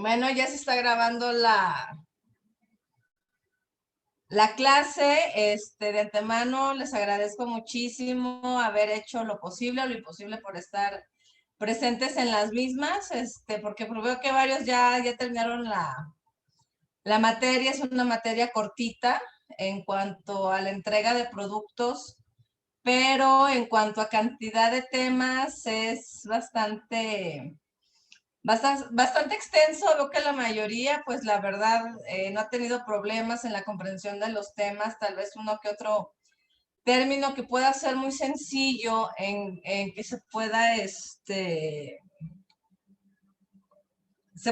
Bueno, ya se está grabando la clase. De antemano les agradezco muchísimo haber hecho lo posible o lo imposible por estar presentes en las mismas, porque veo que varios ya terminaron la materia. Es una materia cortita en cuanto a la entrega de productos, pero en cuanto a cantidad de temas es bastante extenso. Veo que la mayoría, pues la verdad, no ha tenido problemas en la comprensión de los temas. Tal vez uno que otro término que pueda ser muy sencillo en que se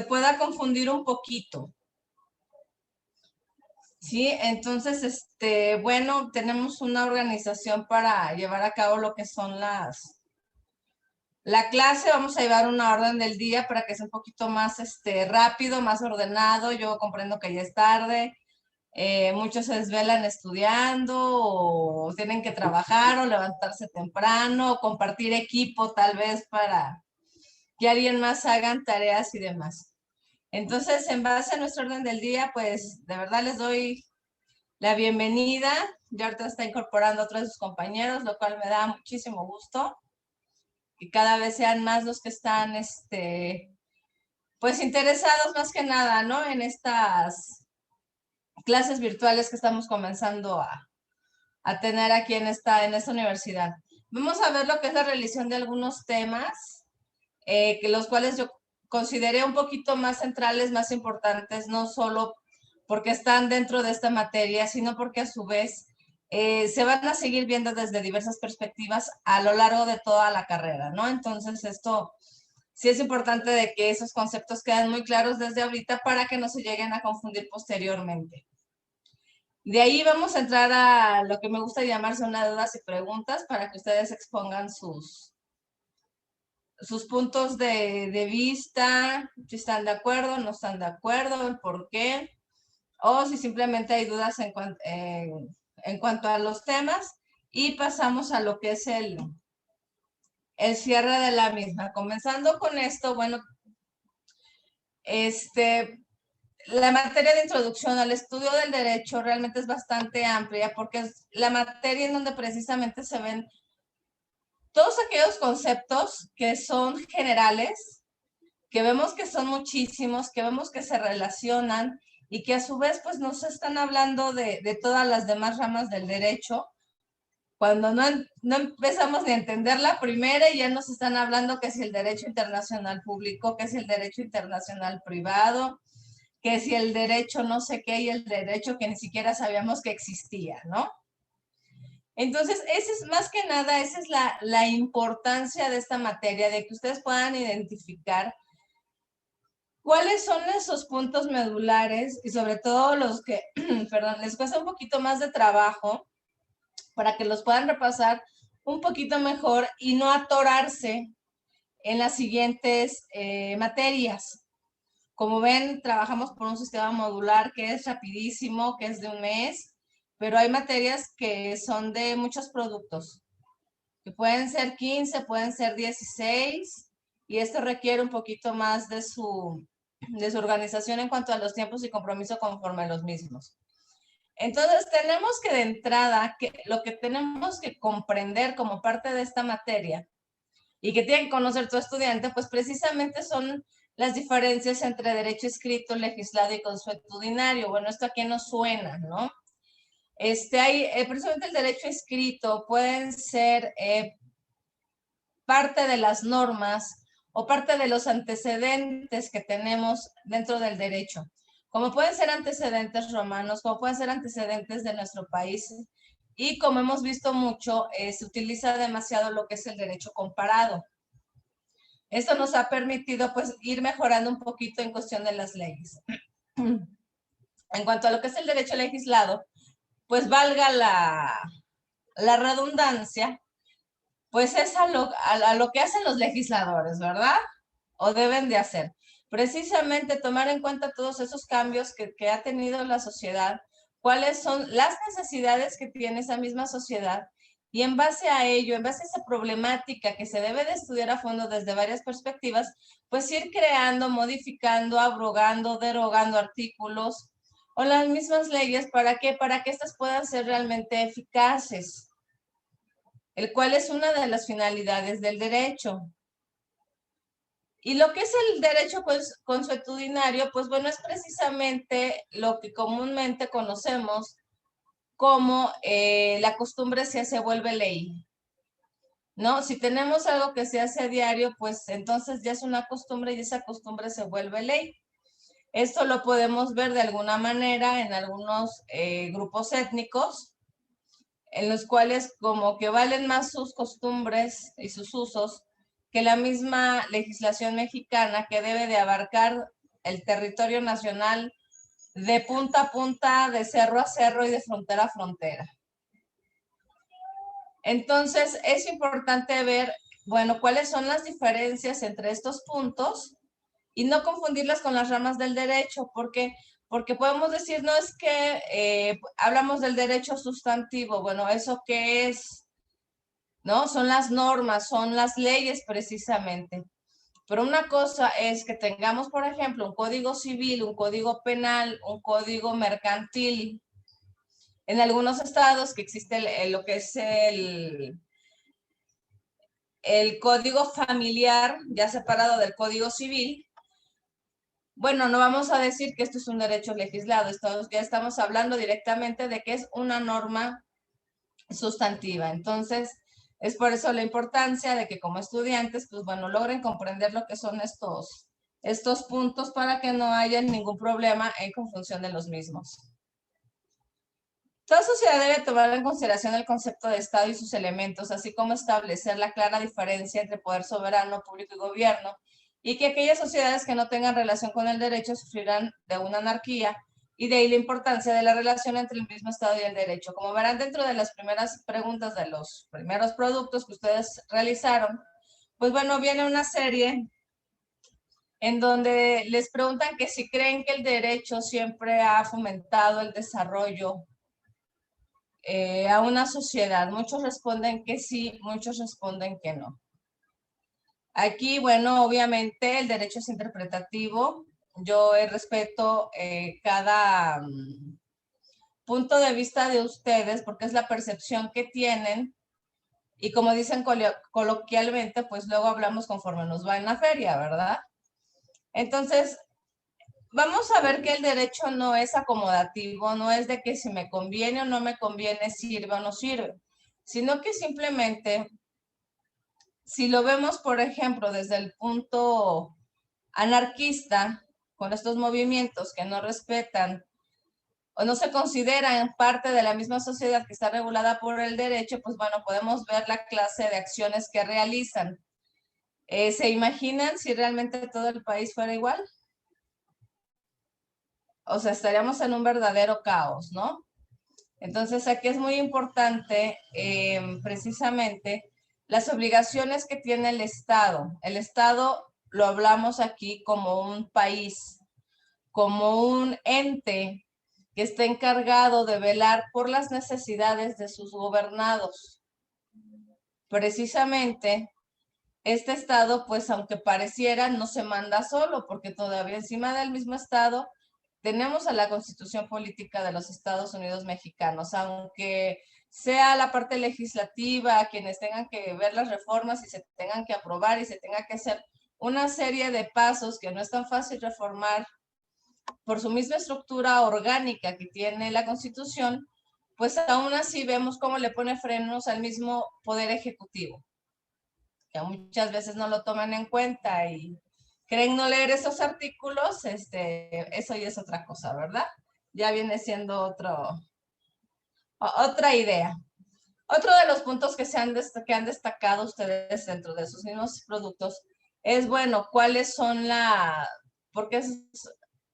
pueda confundir un poquito. Sí, entonces, bueno, tenemos una organización para llevar a cabo lo que son la clase. Vamos a llevar una orden del día para que sea un poquito más rápido, más ordenado. Yo comprendo que ya es tarde. Muchos se desvelan estudiando o tienen que trabajar o levantarse temprano o compartir equipo tal vez para que alguien más hagan tareas y demás. Entonces, en base a nuestro orden del día, pues de verdad les doy la bienvenida. Ya ahorita está incorporando a otros de sus compañeros, lo cual me da muchísimo gusto. Que cada vez sean más los que están, pues interesados más que nada, ¿no? En estas clases virtuales que estamos comenzando a tener aquí en esta universidad. Vamos a ver lo que es la revisión de algunos temas, que los cuales yo consideré un poquito más centrales, más importantes, no solo porque están dentro de esta materia, sino porque a su vez se van a seguir viendo desde diversas perspectivas a lo largo de toda la carrera, ¿no? Entonces esto sí es importante de que esos conceptos queden muy claros desde ahorita para que no se lleguen a confundir posteriormente. De ahí vamos a entrar a lo que me gusta llamar zona de dudas y preguntas para que ustedes expongan sus puntos de vista, si están de acuerdo, no están de acuerdo, el por qué, o si simplemente hay dudas en cuanto a los temas, y pasamos a lo que es el cierre de la misma. Comenzando con esto, bueno, la materia de introducción al estudio del derecho realmente es bastante amplia porque es la materia en donde precisamente se ven todos aquellos conceptos que son generales, que vemos que son muchísimos, que vemos que se relacionan y que a su vez pues nos están hablando de todas las demás ramas del derecho. Cuando no empezamos ni a entender la primera y ya nos están hablando que si el derecho internacional público, que si el derecho internacional privado, que si el derecho no sé qué y el derecho que ni siquiera sabíamos que existía, ¿no? Entonces, esa es más que nada, esa es la importancia de esta materia, de que ustedes puedan identificar cuáles son esos puntos medulares y sobre todo los que, perdón, les cuesta un poquito más de trabajo para que los puedan repasar un poquito mejor y no atorarse en las siguientes materias. Como ven, trabajamos por un sistema modular que es rapidísimo, que es de un mes, pero hay materias que son de muchos productos, que pueden ser 15, pueden ser 16, y esto requiere un poquito más de su organización en cuanto a los tiempos y compromiso conforme a los mismos. Entonces, tenemos que de entrada, lo que tenemos que comprender como parte de esta materia y que tiene que conocer tu estudiante, pues precisamente son las diferencias entre derecho escrito, legislado y consuetudinario. Bueno, esto a qué nos suena, ¿no? Hay, precisamente el derecho escrito pueden ser parte de las normas o parte de los antecedentes que tenemos dentro del derecho, como pueden ser antecedentes romanos, como pueden ser antecedentes de nuestro país, y como hemos visto mucho, se utiliza demasiado lo que es el derecho comparado. Esto nos ha permitido pues ir mejorando un poquito en cuestión de las leyes. En cuanto a lo que es el derecho legislado, pues valga la redundancia, pues es a lo que hacen los legisladores, ¿verdad? O deben de hacer. Precisamente tomar en cuenta todos esos cambios que ha tenido la sociedad, cuáles son las necesidades que tiene esa misma sociedad y en base a ello, en base a esa problemática que se debe de estudiar a fondo desde varias perspectivas, pues ir creando, modificando, abrogando, derogando artículos o las mismas leyes. ¿Para qué? Para que éstas puedan ser realmente eficaces, el cual es una de las finalidades del derecho. Y lo que es el derecho consuetudinario, pues bueno, es precisamente lo que comúnmente conocemos como la costumbre se vuelve ley, ¿no? Si tenemos algo que se hace a diario, pues entonces ya es una costumbre y esa costumbre se vuelve ley. Esto lo podemos ver de alguna manera en algunos grupos étnicos, en los cuales como que valen más sus costumbres y sus usos que la misma legislación mexicana, que debe de abarcar el territorio nacional de punta a punta, de cerro a cerro y de frontera a frontera. Entonces, es importante ver, bueno, cuáles son las diferencias entre estos puntos y no confundirlas con las ramas del derecho, porque podemos decir, no es que hablamos del derecho sustantivo, bueno, ¿eso qué es? ¿No? Son las normas, son las leyes precisamente. Pero una cosa es que tengamos, por ejemplo, un código civil, un código penal, un código mercantil. En algunos estados que existe lo que es el código familiar, ya separado del código civil. Bueno, no vamos a decir que esto es un derecho legislado, ya estamos hablando directamente de que es una norma sustantiva. Entonces, es por eso la importancia de que como estudiantes, pues bueno, logren comprender lo que son estos puntos para que no haya ningún problema en confusión de los mismos. Toda sociedad debe tomar en consideración el concepto de Estado y sus elementos, así como establecer la clara diferencia entre poder soberano, público y gobierno, y que aquellas sociedades que no tengan relación con el derecho sufrirán de una anarquía, y de ahí la importancia de la relación entre el mismo Estado y el derecho. Como verán dentro de las primeras preguntas de los primeros productos que ustedes realizaron, pues bueno, viene una serie en donde les preguntan que si creen que el derecho siempre ha fomentado el desarrollo a una sociedad. Muchos responden que sí, muchos responden que no. Aquí, bueno, obviamente el derecho es interpretativo. Yo respeto cada punto de vista de ustedes porque es la percepción que tienen y como dicen coloquialmente, pues luego hablamos conforme nos va en la feria, ¿verdad? Entonces, vamos a ver que el derecho no es acomodativo, no es de que si me conviene o no me conviene, sirve o no sirve, sino que simplemente, si lo vemos, por ejemplo, desde el punto anarquista, con estos movimientos que no respetan o no se consideran parte de la misma sociedad que está regulada por el derecho, pues bueno, podemos ver la clase de acciones que realizan. ¿Se imaginan si realmente todo el país fuera igual? O sea, estaríamos en un verdadero caos, ¿no? Entonces, aquí es muy importante precisamente las obligaciones que tiene el Estado. El Estado lo hablamos aquí como un país, como un ente que está encargado de velar por las necesidades de sus gobernados. Precisamente, este Estado, pues aunque pareciera, no se manda solo, porque todavía encima del mismo Estado tenemos a la Constitución Política de los Estados Unidos Mexicanos, aunque sea la parte legislativa, quienes tengan que ver las reformas y se tengan que aprobar y se tenga que hacer una serie de pasos que no es tan fácil reformar por su misma estructura orgánica que tiene la Constitución, pues aún así vemos cómo le pone frenos al mismo Poder Ejecutivo, que muchas veces no lo toman en cuenta y creen no leer esos artículos, eso ya es otra cosa, ¿verdad? Ya viene siendo otra idea. Otro de los puntos que que han destacado ustedes dentro de sus mismos productos es, bueno, cuáles son porque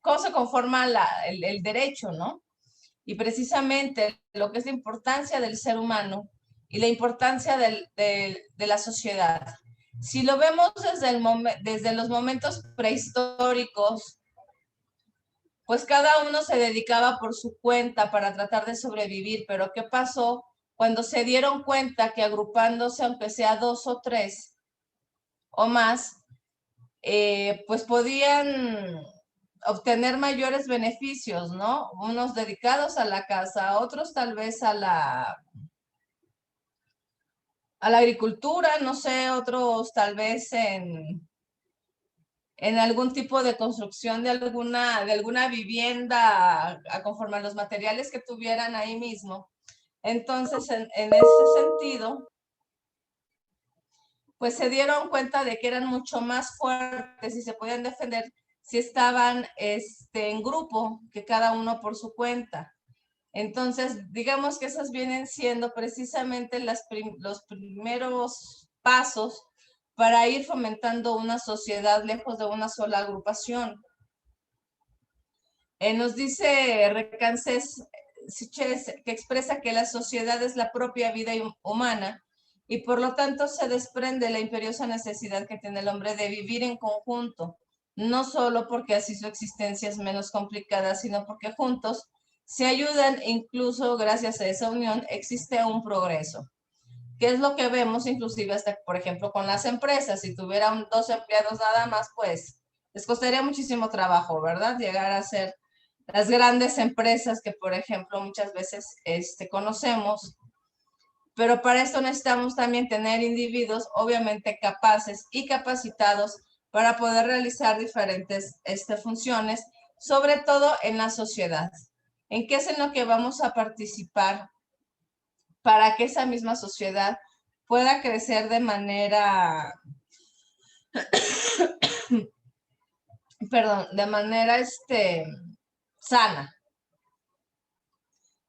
cómo se conforma el derecho, ¿no? Y precisamente lo que es la importancia del ser humano y la importancia de la sociedad. Si lo vemos desde los momentos prehistóricos, pues cada uno se dedicaba por su cuenta para tratar de sobrevivir, pero ¿qué pasó cuando se dieron cuenta que agrupándose, aunque sea 2 o 3 o más, pues podían obtener mayores beneficios, ¿no? Unos dedicados a la casa, otros tal vez a la agricultura, no sé, otros tal vez en algún tipo de construcción de alguna vivienda conforme a los materiales que tuvieran ahí mismo. Entonces, en ese sentido, pues se dieron cuenta de que eran mucho más fuertes y se podían defender si estaban en grupo que cada uno por su cuenta. Entonces, digamos que esas vienen siendo precisamente los primeros pasos para ir fomentando una sociedad lejos de una sola agrupación. Nos dice Recances Siches, que expresa que la sociedad es la propia vida humana y por lo tanto se desprende la imperiosa necesidad que tiene el hombre de vivir en conjunto, no solo porque así su existencia es menos complicada, sino porque juntos se ayudan e incluso gracias a esa unión existe un progreso. ¿Qué es lo que vemos inclusive hasta, por ejemplo, con las empresas? Si tuvieran 2 empleados nada más, pues les costaría muchísimo trabajo, ¿verdad? Llegar a ser las grandes empresas que, por ejemplo, muchas veces conocemos. Pero para esto necesitamos también tener individuos obviamente capaces y capacitados para poder realizar diferentes funciones, sobre todo en la sociedad. ¿En qué es en lo que vamos a participar para que esa misma sociedad pueda crecer de manera, perdón, de manera sana?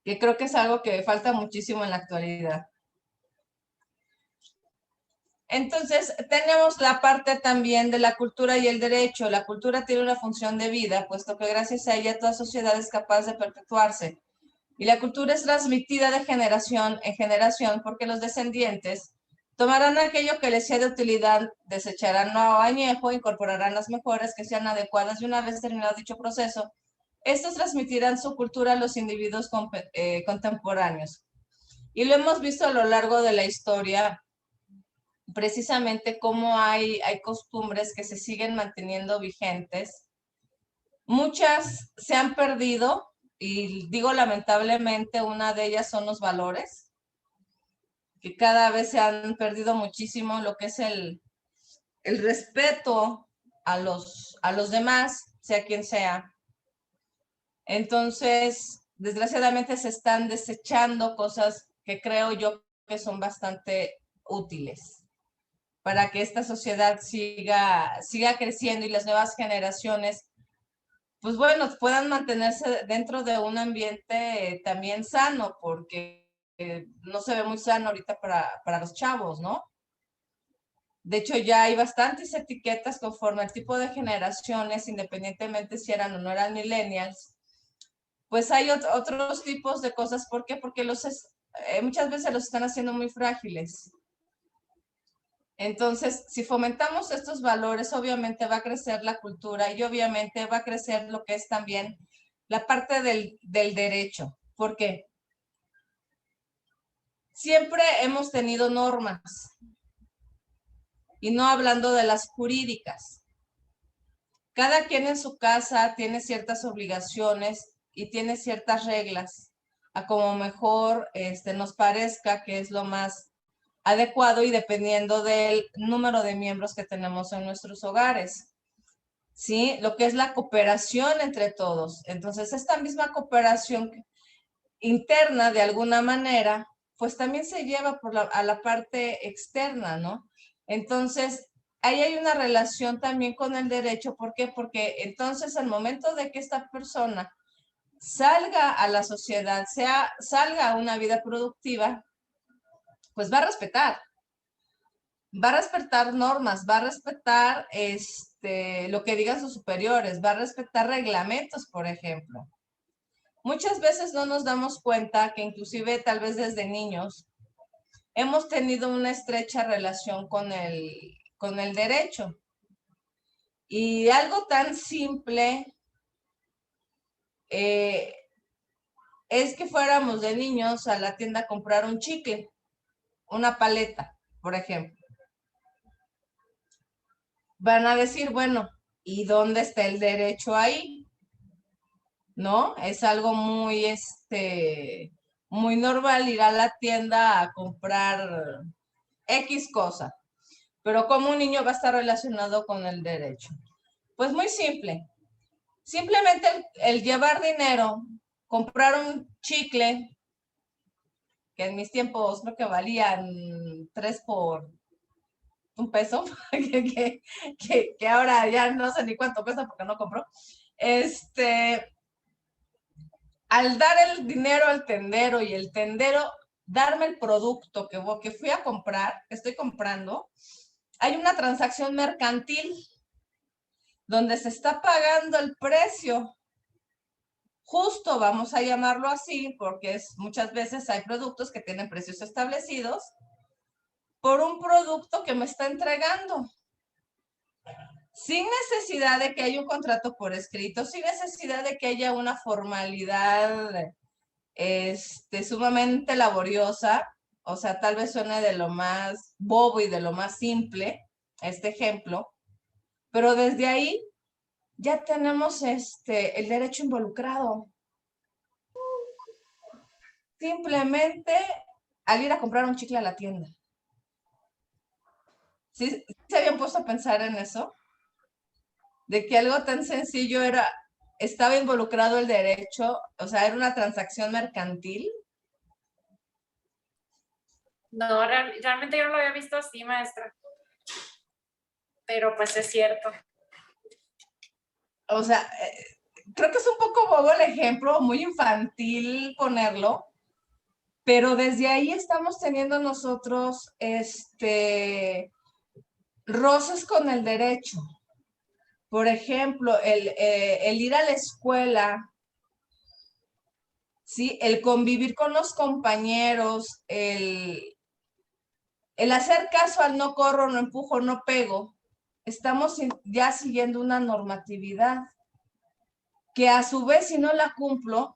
Que creo que es algo que falta muchísimo en la actualidad. Entonces, tenemos la parte también de la cultura y el derecho. La cultura tiene una función de vida, puesto que gracias a ella toda sociedad es capaz de perpetuarse. Y la cultura es transmitida de generación en generación porque los descendientes tomarán aquello que les sea de utilidad, desecharán lo añejo, incorporarán las mejoras que sean adecuadas y una vez terminado dicho proceso, estos transmitirán su cultura a los individuos contemporáneos. Y lo hemos visto a lo largo de la historia, precisamente cómo hay costumbres que se siguen manteniendo vigentes. Muchas se han perdido y digo lamentablemente, una de ellas son los valores, que cada vez se han perdido muchísimo, lo que es el respeto a los demás, sea quien sea. Entonces, desgraciadamente se están desechando cosas que creo yo que son bastante útiles para que esta sociedad siga creciendo y las nuevas generaciones, pues bueno, puedan mantenerse dentro de un ambiente también sano, porque no se ve muy sano ahorita para los chavos, ¿no? De hecho, ya hay bastantes etiquetas conforme al tipo de generaciones, independientemente si eran o no eran millennials. Pues hay otros tipos de cosas. ¿Por qué? Porque muchas veces los están haciendo muy frágiles. Entonces, si fomentamos estos valores, obviamente va a crecer la cultura y obviamente va a crecer lo que es también la parte del derecho. ¿Por qué? Siempre hemos tenido normas y no hablando de las jurídicas. Cada quien en su casa tiene ciertas obligaciones y tiene ciertas reglas, a como mejor nos parezca que es lo más adecuado y dependiendo del número de miembros que tenemos en nuestros hogares. ¿Sí? Lo que es la cooperación entre todos. Entonces, esta misma cooperación interna, de alguna manera, pues también se lleva a la parte externa, ¿no? Entonces, ahí hay una relación también con el derecho. ¿Por qué? Porque entonces, al momento de que esta persona salga a la sociedad, salga a una vida productiva, pues va a respetar normas, va a respetar lo que digan sus superiores, va a respetar reglamentos, por ejemplo. Muchas veces no nos damos cuenta que inclusive tal vez desde niños hemos tenido una estrecha relación con el derecho. Y algo tan simple, es que fuéramos de niños a la tienda a comprar un chicle, una paleta, por ejemplo. Van a decir, bueno, ¿y dónde está el derecho ahí? ¿No? Es algo muy, muy normal ir a la tienda a comprar X cosa. Pero ¿cómo un niño va a estar relacionado con el derecho? Pues muy simple. Simplemente el llevar dinero, comprar un chicle, que en mis tiempos creo que valían 3 por $1, que ahora ya no sé ni cuánto cuesta porque no compro. Al dar el dinero al tendero y el tendero darme el producto que fui a comprar, que estoy comprando, hay una transacción mercantil donde se está pagando el precio justo, vamos a llamarlo así, porque muchas veces hay productos que tienen precios establecidos por un producto que me está entregando. Sin necesidad de que haya un contrato por escrito, sin necesidad de que haya una formalidad sumamente laboriosa, o sea, tal vez suene de lo más bobo y de lo más simple, este ejemplo, pero desde ahí ya tenemos el derecho involucrado. Simplemente al ir a comprar un chicle a la tienda. ¿Sí se habían puesto a pensar en eso? De que algo tan sencillo estaba involucrado el derecho, o sea, era una transacción mercantil. No, realmente yo no lo había visto así, maestra. Pero pues es cierto. O sea, creo que es un poco bobo el ejemplo, muy infantil ponerlo, pero desde ahí estamos teniendo nosotros roces con el derecho. Por ejemplo, el ir a la escuela, ¿sí? El convivir con los compañeros, el hacer caso al no corro, no empujo, no pego. Estamos ya siguiendo una normatividad que a su vez, si no la cumplo,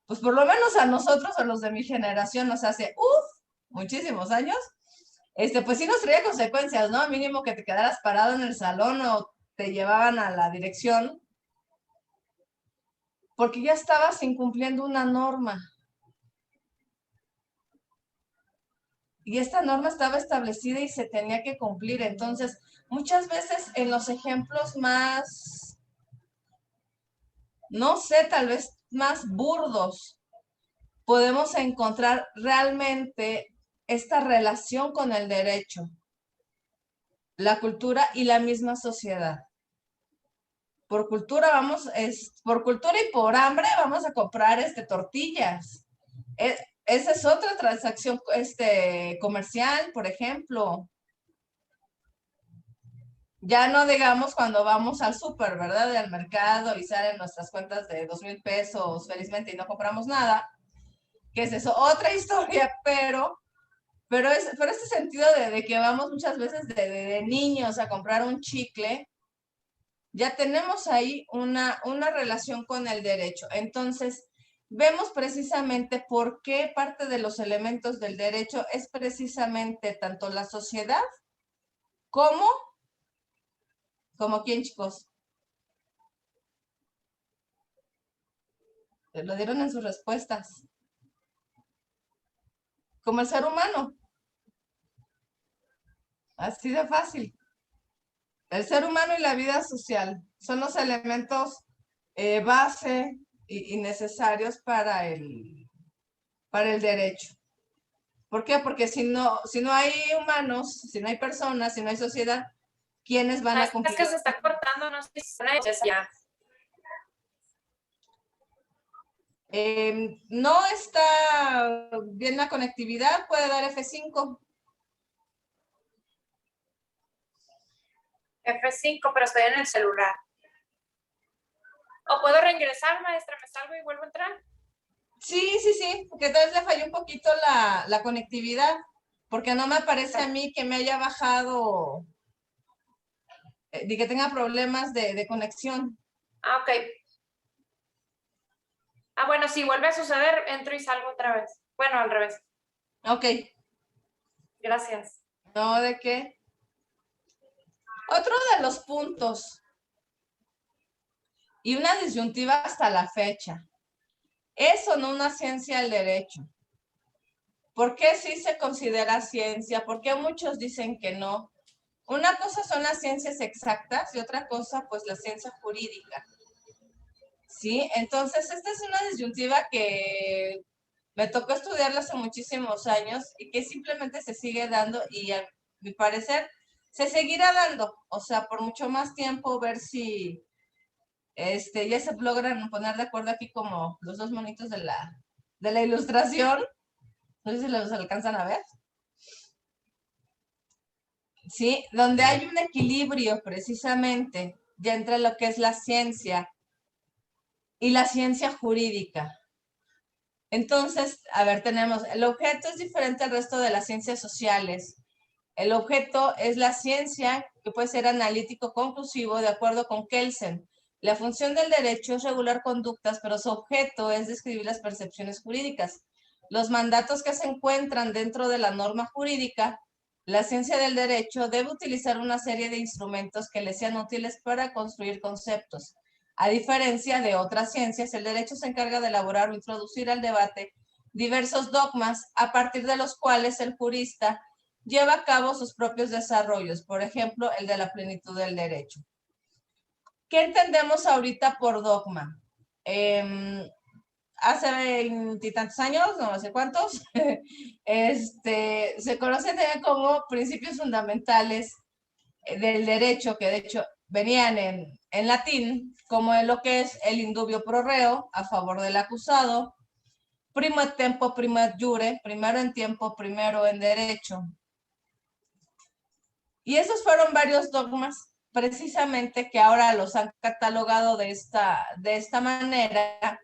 pues por lo menos a nosotros, a los de mi generación, nos hace, muchísimos años, pues sí nos traía consecuencias, ¿no? Mínimo que te quedaras parado en el salón o te llevaban a la dirección, porque ya estabas incumpliendo una norma. Y esta norma estaba establecida y se tenía que cumplir. Entonces, muchas veces en los ejemplos más, no sé, tal vez más burdos, podemos encontrar realmente esta relación con el derecho, la cultura y la misma sociedad. Por cultura por cultura y por hambre vamos a comprar tortillas. Esa es otra transacción comercial, por ejemplo. Ya no digamos cuando vamos al súper, ¿verdad? Al mercado y salen nuestras cuentas de 2,000 pesos felizmente y no compramos nada. ¿Qué es eso? Otra historia, pero este sentido de que vamos muchas veces de niños a comprar un chicle, ya tenemos ahí una relación con el derecho. Entonces, vemos precisamente por qué parte de los elementos del derecho es precisamente tanto la sociedad como quién, chicos. Lo dieron en sus respuestas. Como el ser humano. Así de fácil. El ser humano y la vida social son los elementos base y necesarios para el derecho. ¿Por qué? Porque si no hay humanos, si no hay personas, si no hay sociedad, ¿quiénes van a cumplir? Es que se está cortando, no sé si ya. No está bien la conectividad, puede dar F5. F5, pero estoy en el celular. ¿O puedo reingresar, maestra? ¿Me salgo y vuelvo a entrar? Sí, porque tal vez le falló un poquito la conectividad, porque no me parece a mí que me haya bajado, de que tenga problemas de conexión. Ah, ok. Ah, bueno, si vuelve a suceder, entro y salgo otra vez. Bueno, al revés. Ok, Gracias. no, ¿de qué? Otro de los puntos y una disyuntiva hasta la fecha. ¿Es o no una ciencia el derecho? ¿Por qué sí se considera ciencia? ¿Por qué muchos dicen que no? Una cosa son las ciencias exactas y otra cosa, pues, la ciencia jurídica. ¿Sí? Entonces, esta es una disyuntiva que me tocó estudiarla hace muchísimos años y que simplemente se sigue dando y a mi parecer se seguirá dando. O sea, por mucho más tiempo, ver si ya se logran poner de acuerdo aquí como los dos monitos de la ilustración. No sé si los alcanzan a ver. Sí, donde hay un equilibrio precisamente ya entre lo que es la ciencia y la ciencia jurídica. Entonces, a ver, tenemos, el objeto es diferente al resto de las ciencias sociales. El objeto es la ciencia que puede ser analítico conclusivo de acuerdo con Kelsen. La función del derecho es regular conductas, pero su objeto es describir las percepciones jurídicas. Los mandatos que se encuentran dentro de la norma jurídica, la ciencia del derecho debe utilizar una serie de instrumentos que le sean útiles para construir conceptos. A diferencia de otras ciencias, el derecho se encarga de elaborar o introducir al debate diversos dogmas a partir de los cuales el jurista lleva a cabo sus propios desarrollos, por ejemplo, el de la plenitud del derecho. ¿Qué entendemos ahorita por dogma? Hace veintitantos años, no sé cuántos, se conocen como principios fundamentales del derecho, que de hecho venían en latín, como en lo que es el indubio pro reo, a favor del acusado, primo et tempo, primo et jure, primero en tiempo, primero en derecho. Y esos fueron varios dogmas precisamente que ahora los han catalogado de esta manera,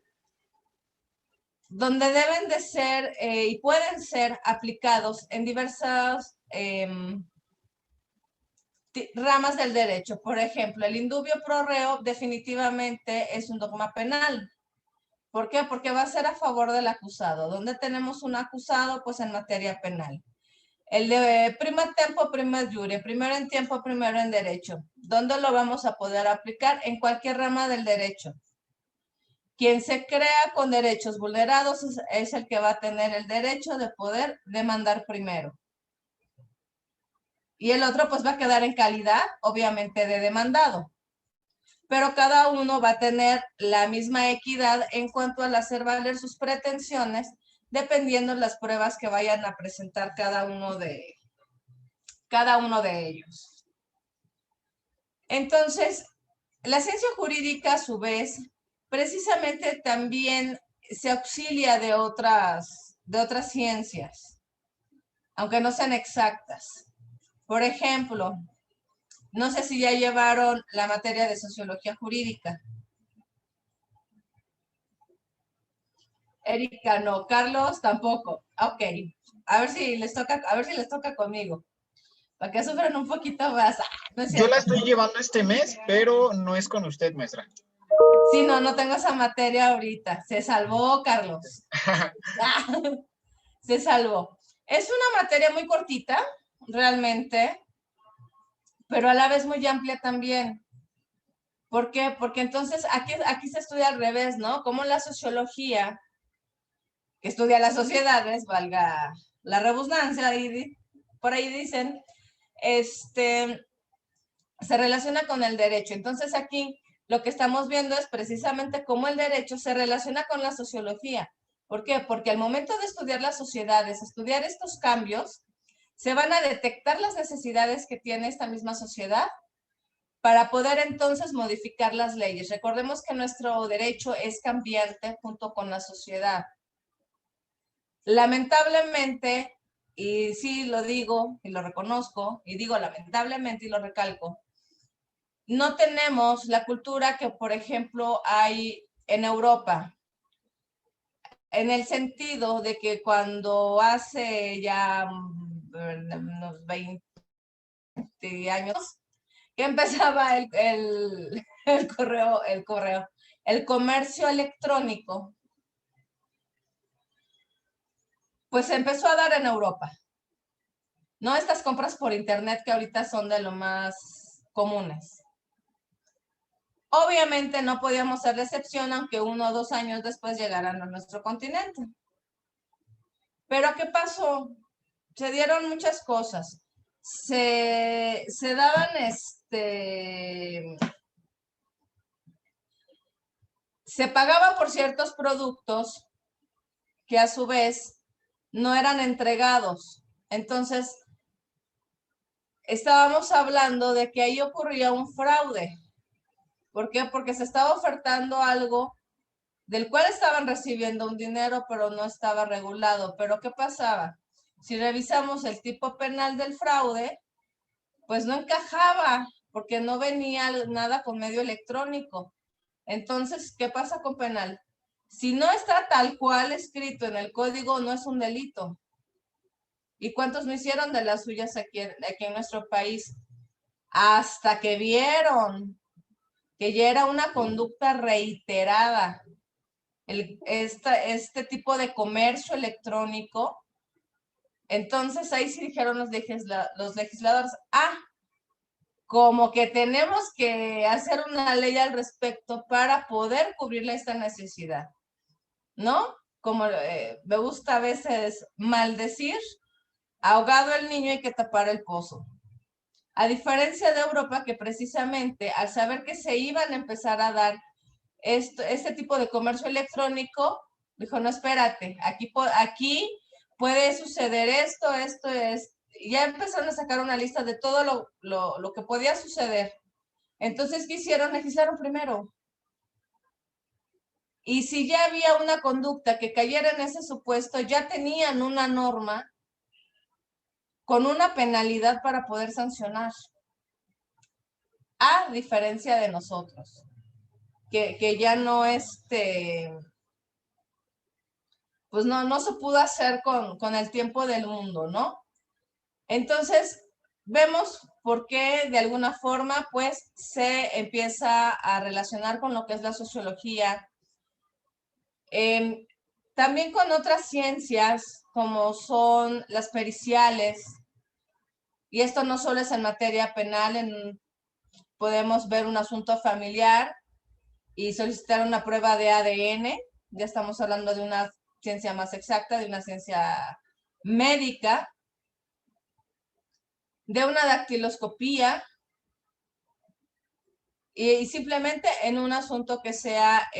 donde deben de ser y pueden ser aplicados en diversas ramas del derecho. Por ejemplo, el indubio pro reo definitivamente es un dogma penal. ¿Por qué? Porque va a ser a favor del acusado. ¿Dónde tenemos un acusado? Pues en materia penal. El de prima tempo, prima jure, primero en tiempo, primero en derecho. ¿Dónde lo vamos a poder aplicar? En cualquier rama del derecho. Quien se crea con derechos vulnerados es el que va a tener el derecho de poder demandar primero. Y el otro pues va a quedar en calidad, obviamente, de demandado. Pero cada uno va a tener la misma equidad en cuanto al hacer valer sus pretensiones, dependiendo de las pruebas que vayan a presentar cada uno de ellos. Entonces, la ciencia jurídica, a su vez, precisamente también se auxilia de otras ciencias, aunque no sean exactas. Por ejemplo, no sé si ya llevaron la materia de sociología jurídica. Erika, no. Carlos, tampoco. Ok. A ver si les toca conmigo. Para que sufran un poquito más. No es Yo la cierto. estoy llevando este mes, pero no es con usted, maestra. Sí, no tengo esa materia ahorita. Se salvó, Carlos. Se salvó. Es una materia muy cortita, realmente, pero a la vez muy amplia también. ¿Por qué? Porque entonces aquí se estudia al revés, ¿no? Como la sociología, que estudia las sociedades, valga la redundancia, por ahí dicen, se relaciona con el derecho. Entonces aquí lo que estamos viendo es precisamente cómo el derecho se relaciona con la sociología. ¿Por qué? Porque al momento de estudiar las sociedades, estudiar estos cambios, se van a detectar las necesidades que tiene esta misma sociedad para poder entonces modificar las leyes. Recordemos que nuestro derecho es cambiante junto con la sociedad. Lamentablemente, y sí lo digo y lo reconozco, y digo lamentablemente y lo recalco, no tenemos la cultura que, por ejemplo, hay en Europa, en el sentido de que cuando hace ya unos 20 años que empezaba el comercio electrónico, pues se empezó a dar en Europa. No estas compras por internet que ahorita son de lo más comunes. Obviamente no podíamos ser la excepción, aunque 1 o 2 años después llegaran a nuestro continente. Pero ¿qué pasó? Se dieron muchas cosas. Se daban se pagaba por ciertos productos que a su vez no eran entregados. Entonces, estábamos hablando de que ahí ocurría un fraude. ¿Por qué? Porque se estaba ofertando algo del cual estaban recibiendo un dinero, pero no estaba regulado. ¿Pero qué pasaba? Si revisamos el tipo penal del fraude, pues no encajaba, porque no venía nada con medio electrónico. Entonces, ¿qué pasa con penal? Si no está tal cual escrito en el código, no es un delito. ¿Y cuántos no hicieron de las suyas aquí en nuestro país? Hasta que vieron que ya era una conducta reiterada. Este tipo de comercio electrónico. Entonces ahí sí dijeron los legisladores, como que tenemos que hacer una ley al respecto para poder cubrir esta necesidad, ¿no? Como me gusta a veces maldecir, ahogado el niño hay que tapar el pozo. A diferencia de Europa, que precisamente al saber que se iban a empezar a dar este tipo de comercio electrónico, dijo, no, espérate, aquí puede suceder esto es. Ya empezaron a sacar una lista de todo lo que podía suceder. Entonces, ¿qué hicieron? Legislaron primero. Y si ya había una conducta que cayera en ese supuesto, ya tenían una norma con una penalidad para poder sancionar. A diferencia de nosotros, que ya no pues no se pudo hacer con el tiempo del mundo, ¿no? Entonces, vemos por qué de alguna forma, pues, se empieza a relacionar con lo que es la sociología. También con otras ciencias, como son las periciales, y esto no solo es en materia penal, podemos ver un asunto familiar y solicitar una prueba de ADN, ya estamos hablando de una ciencia más exacta, de una ciencia médica, de una dactiloscopía, y simplemente en un asunto que sea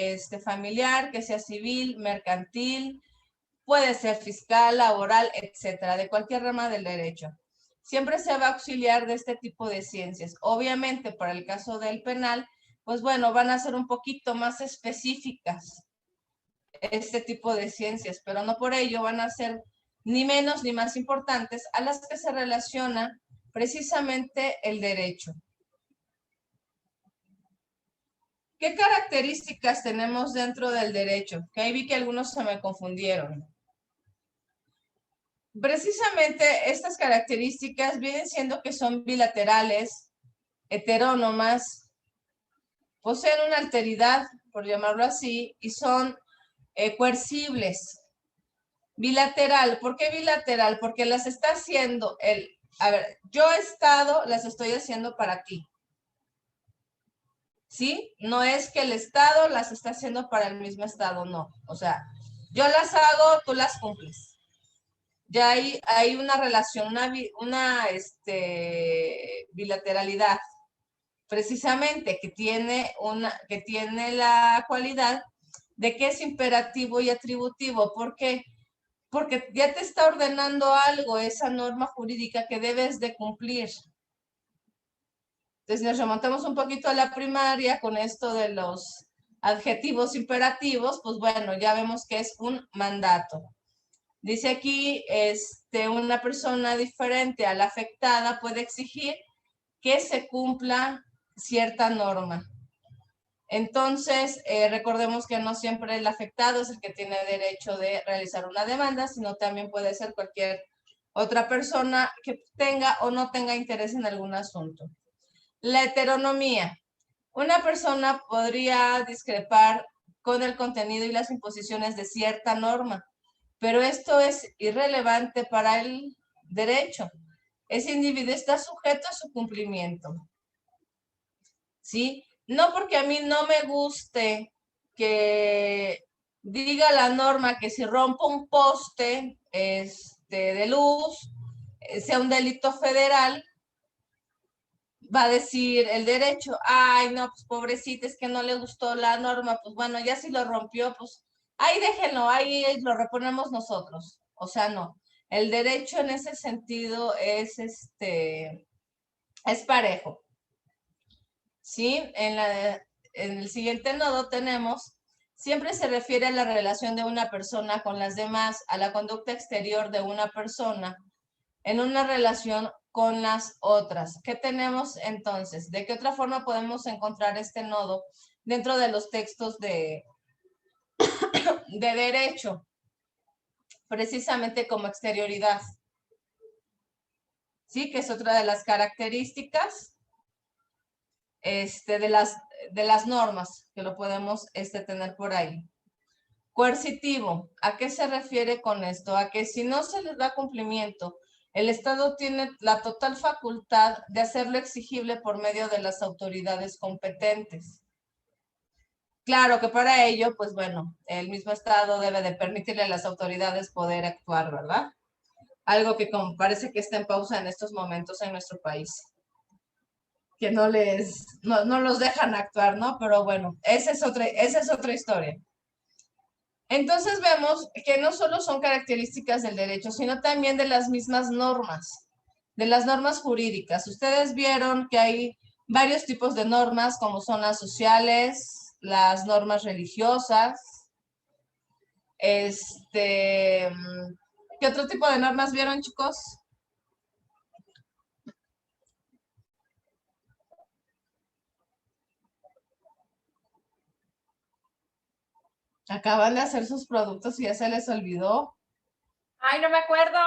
familiar, que sea civil, mercantil, puede ser fiscal, laboral, etcétera, de cualquier rama del derecho. Siempre se va a auxiliar de este tipo de ciencias. Obviamente, para el caso del penal, pues bueno, van a ser un poquito más específicas este tipo de ciencias, pero no por ello van a ser ni menos ni más importantes a las que se relaciona precisamente el derecho. ¿Qué características tenemos dentro del derecho? Que ahí vi que algunos se me confundieron. Precisamente estas características vienen siendo que son bilaterales, heterónomas, poseen una alteridad, por llamarlo así, y son coercibles. Bilateral, ¿por qué bilateral? Porque las está haciendo yo Estado las estoy haciendo para ti. ¿Sí? No es que el Estado las está haciendo para el mismo Estado, no. O sea, yo las hago, tú las cumples. Ya hay una relación, una bilateralidad, precisamente, que tiene la cualidad de que es imperativo y atributivo. ¿Por qué? Porque ya te está ordenando algo, esa norma jurídica que debes de cumplir. Entonces, nos remontamos un poquito a la primaria con esto de los adjetivos imperativos, pues bueno, ya vemos que es un mandato. Dice aquí, una persona diferente a la afectada puede exigir que se cumpla cierta norma. Entonces, recordemos que no siempre el afectado es el que tiene derecho de realizar una demanda, sino también puede ser cualquier otra persona que tenga o no tenga interés en algún asunto. La heteronomía. Una persona podría discrepar con el contenido y las imposiciones de cierta norma, pero esto es irrelevante para el derecho. Ese individuo está sujeto a su cumplimiento. ¿Sí? No porque a mí no me guste que diga la norma que si rompo un poste de luz, sea un delito federal, va a decir el derecho, ay, no, pues pobrecita, es que no le gustó la norma, pues bueno, ya si lo rompió, pues ahí déjenlo, ahí lo reponemos nosotros. O sea, no. El derecho en ese sentido es parejo. ¿Sí? En el siguiente nodo tenemos, siempre se refiere a la relación de una persona con las demás, a la conducta exterior de una persona en una relación con las otras. ¿Qué tenemos entonces? ¿De qué otra forma podemos encontrar este nodo dentro de los textos de derecho? Precisamente como exterioridad. ¿Sí? Que es otra de las características de las normas que lo podemos tener por ahí. Coercitivo, ¿a qué se refiere con esto? A que si no se les da cumplimiento, el Estado tiene la total facultad de hacerlo exigible por medio de las autoridades competentes. Claro que para ello, pues bueno, el mismo Estado debe de permitirle a las autoridades poder actuar, ¿verdad? Algo que parece que está en pausa en estos momentos en nuestro país, que no los dejan actuar, ¿no? Pero bueno, esa es otra historia. Entonces vemos que no solo son características del derecho, sino también de las mismas normas, de las normas jurídicas. Ustedes vieron que hay varios tipos de normas, como son las sociales, las normas religiosas, ¿qué otro tipo de normas vieron, chicos? Acaban de hacer sus productos y ya se les olvidó. Ay, no me acuerdo.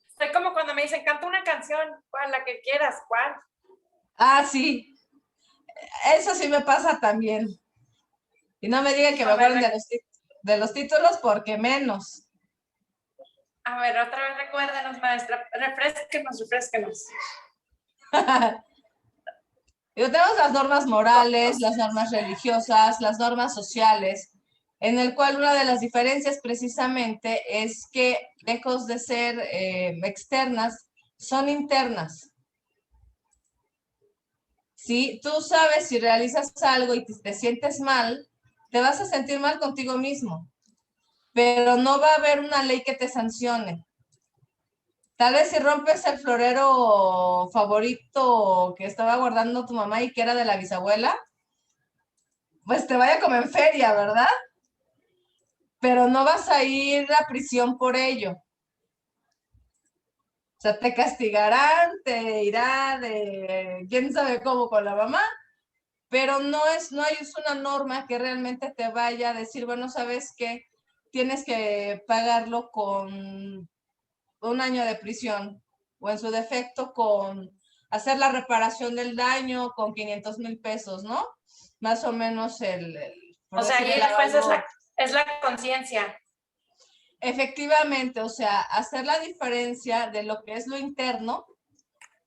Estoy como cuando me dicen, canta una canción, ¿cuál? La que quieras, ¿cuál? Ah, sí. Eso sí me pasa también. Y no me digan que me acuerden de los títulos, porque menos. A ver, otra vez recuérdenos, maestra. Refresquenos. Tenemos las normas morales, las normas religiosas, las normas sociales, en el cual una de las diferencias precisamente es que, lejos de ser externas, son internas. ¿Sí? Tú sabes, si realizas algo y te sientes mal, te vas a sentir mal contigo mismo, pero no va a haber una ley que te sancione. Tal vez si rompes el florero favorito que estaba guardando tu mamá y que era de la bisabuela, pues te vaya como en feria, ¿verdad? Pero no vas a ir a prisión por ello. O sea, te castigarán, te irá de quién sabe cómo con la mamá, pero no hay una norma que realmente te vaya a decir, bueno, ¿sabes qué? Tienes que pagarlo con 1 año de prisión, o en su defecto con hacer la reparación del daño con 500,000 pesos, ¿no? Más o menos o sea, ahí después es la conciencia. Efectivamente, o sea, hacer la diferencia de lo que es lo interno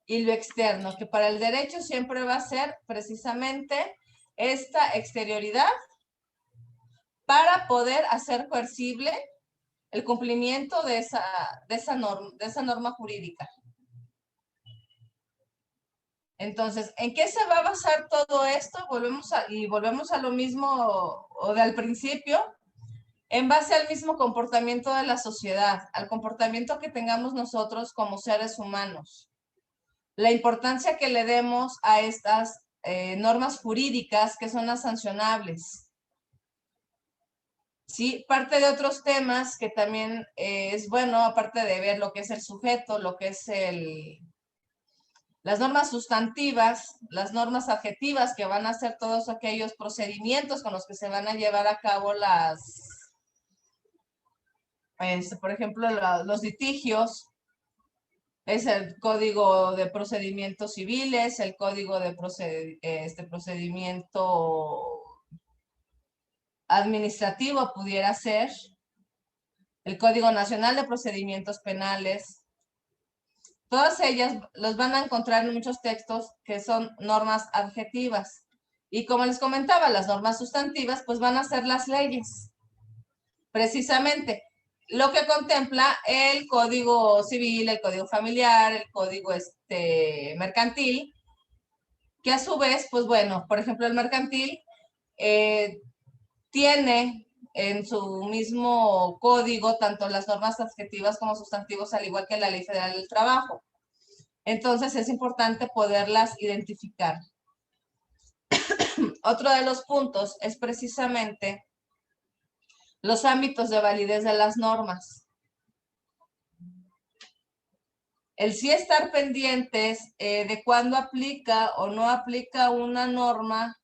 y lo externo, que para el derecho siempre va a ser precisamente esta exterioridad para poder hacer coercible el cumplimiento de esa norma jurídica. Entonces, ¿en qué se va a basar todo esto? Volvemos a lo mismo o del principio, en base al mismo comportamiento de la sociedad, al comportamiento que tengamos nosotros como seres humanos. La importancia que le demos a estas normas jurídicas que son las sancionables. Sí, parte de otros temas que también es bueno, aparte de ver lo que es el sujeto, lo que es las normas sustantivas, las normas adjetivas, que van a ser todos aquellos procedimientos con los que se van a llevar a cabo por ejemplo, los litigios. Es el Código de Procedimientos Civiles, el Código de Procedimiento Administrativo pudiera ser, el Código Nacional de Procedimientos Penales. Todas ellas los van a encontrar en muchos textos que son normas adjetivas. Y como les comentaba, las normas sustantivas pues van a ser las leyes. Precisamente lo que contempla el Código Civil, el Código Familiar, el Código mercantil, que a su vez, pues bueno, por ejemplo, el mercantil tiene en su mismo código tanto las normas adjetivas como sustantivos, al igual que la Ley Federal del Trabajo. Entonces es importante poderlas identificar. Otro de los puntos es precisamente los ámbitos de validez de las normas. El sí estar pendientes de cuándo aplica o no aplica una norma,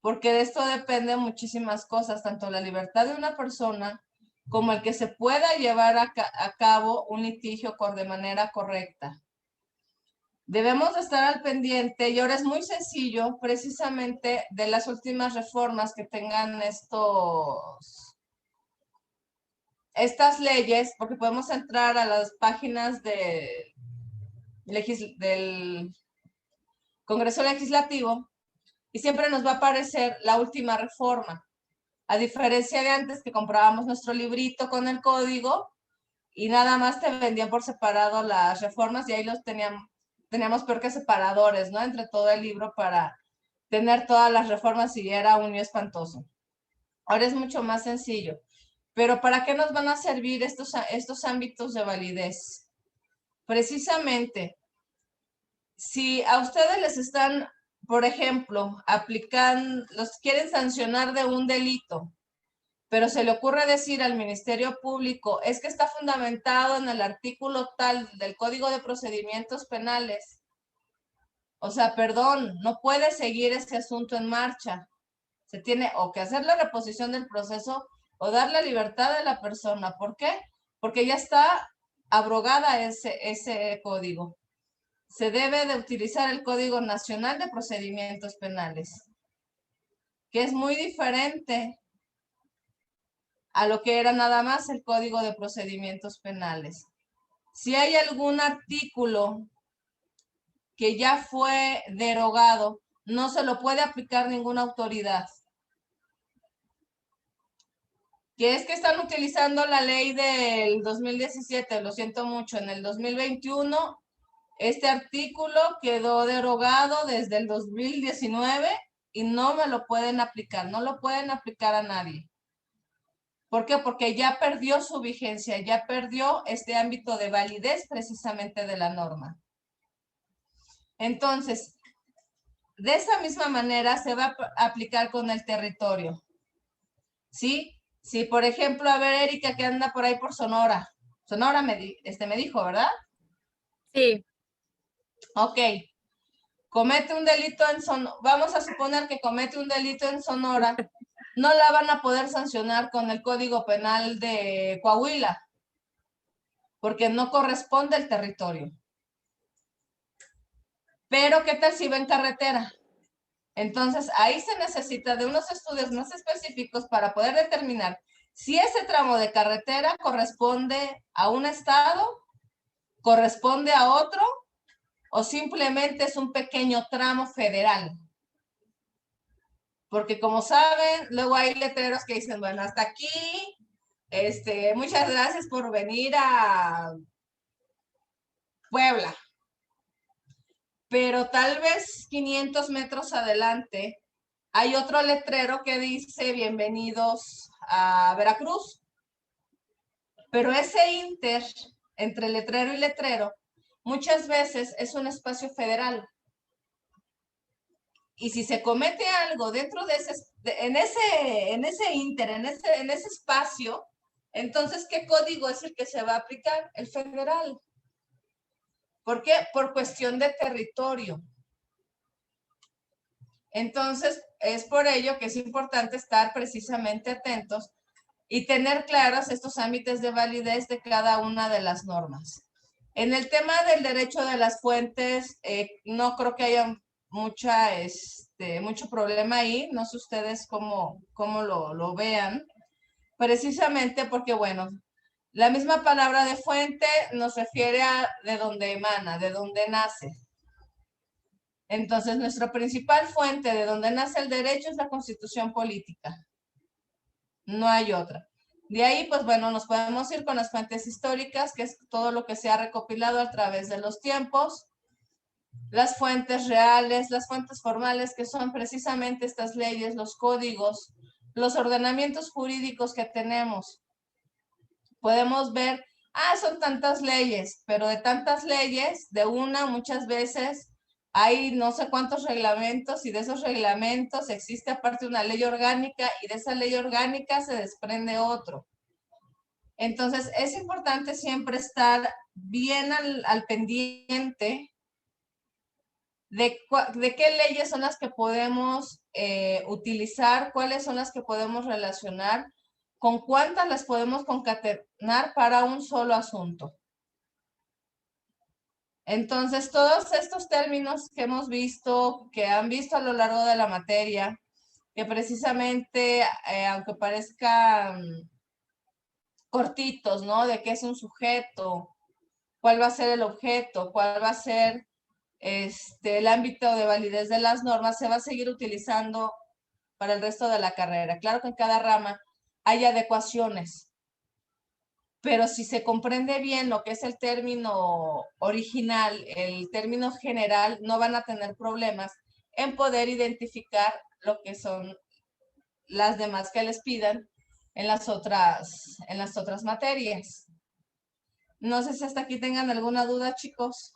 porque de esto depende muchísimas cosas, tanto la libertad de una persona como el que se pueda llevar a cabo un litigio de manera correcta. Debemos de estar al pendiente, y ahora es muy sencillo, precisamente de las últimas reformas que tengan estas leyes, porque podemos entrar a las páginas del Congreso Legislativo y siempre nos va a aparecer la última reforma. A diferencia de antes que comprábamos nuestro librito con el código y nada más te vendían por separado las reformas y ahí los teníamos peor que separadores, ¿no? Entre todo el libro para tener todas las reformas y era un lío espantoso. Ahora es mucho más sencillo. Pero ¿para qué nos van a servir estos ámbitos de validez? Precisamente, si a ustedes les están, por ejemplo, los quieren sancionar de un delito, pero se le ocurre decir al Ministerio Público, es que está fundamentado en el artículo tal del Código de Procedimientos Penales. O sea, perdón, no puede seguir ese asunto en marcha. Se tiene o que hacer la reposición del proceso o dar la libertad a la persona. ¿Por qué? Porque ya está abrogada ese código. Se debe de utilizar el Código Nacional de Procedimientos Penales, que es muy diferente a lo que era nada más el Código de Procedimientos Penales. Si hay algún artículo que ya fue derogado, no se lo puede aplicar ninguna autoridad. Que es que están utilizando la ley del 2017, lo siento mucho, en el 2021, este artículo quedó derogado desde el 2019 y no me lo pueden aplicar, no lo pueden aplicar a nadie. ¿Por qué? Porque ya perdió su vigencia, ya perdió este ámbito de validez precisamente de la norma. Entonces, de esa misma manera se va a aplicar con el territorio. ¿Sí? Si, por ejemplo, a ver, Erika, que anda por ahí por Sonora. Sonora me dijo, ¿verdad? Sí. Ok. Comete un delito en Sonora. Vamos a suponer que comete un delito en Sonora. No la van a poder sancionar con el Código Penal de Coahuila, porque no corresponde el territorio. Pero, ¿qué tal si va en carretera? Entonces, ahí se necesita de unos estudios más específicos para poder determinar si ese tramo de carretera corresponde a un estado, corresponde a otro, o simplemente es un pequeño tramo federal. Porque como saben, luego hay letreros que dicen, bueno, hasta aquí, muchas gracias por venir a Puebla. Pero tal vez 500 metros adelante hay otro letrero que dice bienvenidos a Veracruz. Pero ese inter entre letrero y letrero muchas veces es un espacio federal. Y si se comete algo dentro de en ese inter, en ese espacio, entonces, ¿qué código es el que se va a aplicar? El federal. ¿Por qué? Por cuestión de territorio. Entonces, es por ello que es importante estar precisamente atentos y tener claros estos ámbitos de validez de cada una de las normas. En el tema del derecho de las fuentes, no creo que haya mucho problema ahí, no sé ustedes cómo lo vean. precisamente porque, bueno, la misma palabra de fuente nos refiere a de dónde emana, de dónde nace. Entonces, nuestra principal fuente de donde nace el derecho es la Constitución política. No hay otra. De ahí, pues bueno, nos podemos ir con las fuentes históricas, que es todo lo que se ha recopilado a través de los tiempos, las fuentes reales, las fuentes formales, que son precisamente estas leyes, los códigos, los ordenamientos jurídicos que tenemos. Podemos ver, son tantas leyes, pero de tantas leyes, de una muchas veces hay no sé cuántos reglamentos y de esos reglamentos existe aparte una ley orgánica y de esa ley orgánica se desprende otro. Entonces, es importante siempre estar bien al pendiente de qué leyes son las que podemos utilizar, cuáles son las que podemos relacionar, con cuántas las podemos concatenar para un solo asunto. Entonces, todos estos términos que hemos visto, que han visto a lo largo de la materia, que precisamente, aunque parezcan cortitos, ¿no? De qué es un sujeto, cuál va a ser el objeto, cuál va a ser el ámbito de validez de las normas, se va a seguir utilizando para el resto de la carrera. Claro que en cada rama hay adecuaciones, pero si se comprende bien lo que es el término original, el término general, no van a tener problemas en poder identificar lo que son las demás que les pidan en las otras materias. No sé si hasta aquí tengan alguna duda, chicos.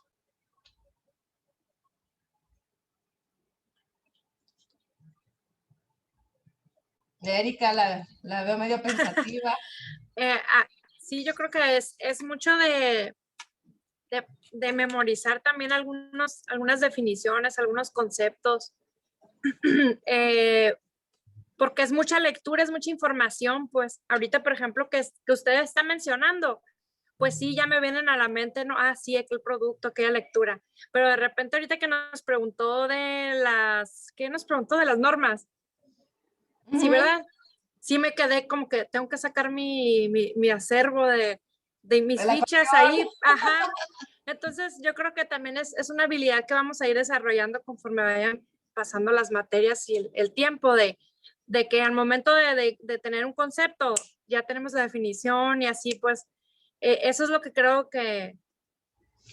Erika la veo medio pensativa. Sí, yo creo que es mucho de memorizar también algunas definiciones, algunos conceptos, porque es mucha lectura, es mucha información, pues ahorita, por ejemplo, que ustedes están mencionando, pues sí, ya me vienen a la mente, ¿no? Sí, aquel producto, aquella lectura, pero de repente ahorita que nos preguntó ¿qué nos preguntó de las normas? Sí, ¿verdad? Sí me quedé como que tengo que sacar mi acervo de mis fichas ahí, ajá. Entonces yo creo que también es una habilidad que vamos a ir desarrollando conforme vayan pasando las materias y el tiempo de que al momento de tener un concepto ya tenemos la definición y así pues eso es lo que creo que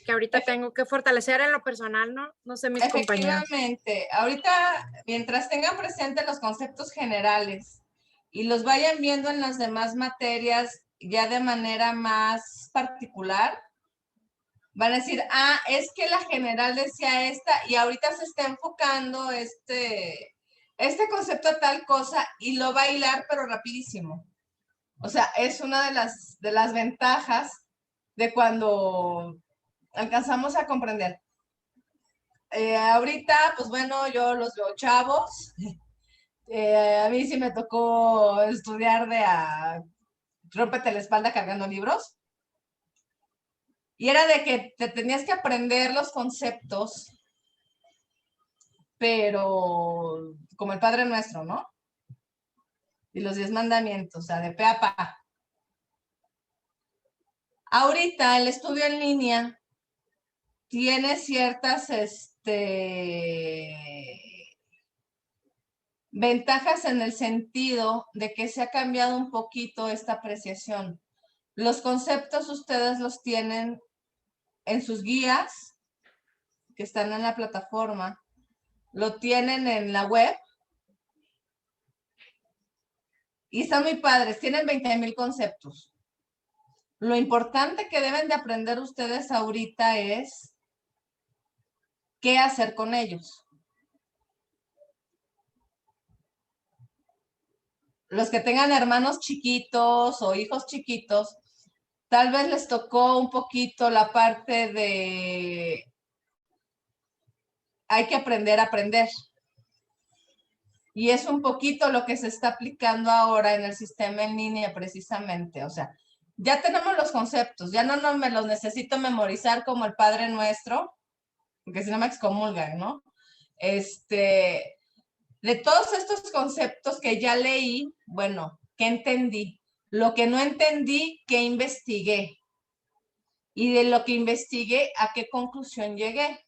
ahorita tengo que fortalecer en lo personal, ¿no? No sé, mis compañeros. Efectivamente, ahorita mientras tengan presente los conceptos generales y los vayan viendo en las demás materias ya de manera más particular, van a decir, es que la general decía esta y ahorita se está enfocando este concepto a tal cosa y lo va a hilar pero rapidísimo. O sea, es una de las ventajas de cuando alcanzamos a comprender. Ahorita, pues bueno, yo los veo chavos. A mí sí me tocó estudiar rómpete la espalda cargando libros. Y era de que te tenías que aprender los conceptos, pero como el Padre Nuestro, ¿no? Y los 10 mandamientos, o sea, de pe a pa. Ahorita el estudio en línea tiene ciertas ventajas en el sentido de que se ha cambiado un poquito esta apreciación. Los conceptos ustedes los tienen en sus guías, que están en la plataforma, lo tienen en la web, y están muy padres, tienen 20,000 conceptos. Lo importante que deben de aprender ustedes ahorita es qué hacer con ellos. Los que tengan hermanos chiquitos o hijos chiquitos, tal vez les tocó un poquito la parte de hay que aprender a aprender. Y es un poquito lo que se está aplicando ahora en el sistema en línea precisamente. O sea, ya tenemos los conceptos, ya no me los necesito memorizar como el Padre Nuestro, porque si no me excomulgan, ¿no? De todos estos conceptos que ya leí, bueno, ¿qué entendí? Lo que no entendí, ¿qué investigué? Y de lo que investigué, ¿a qué conclusión llegué?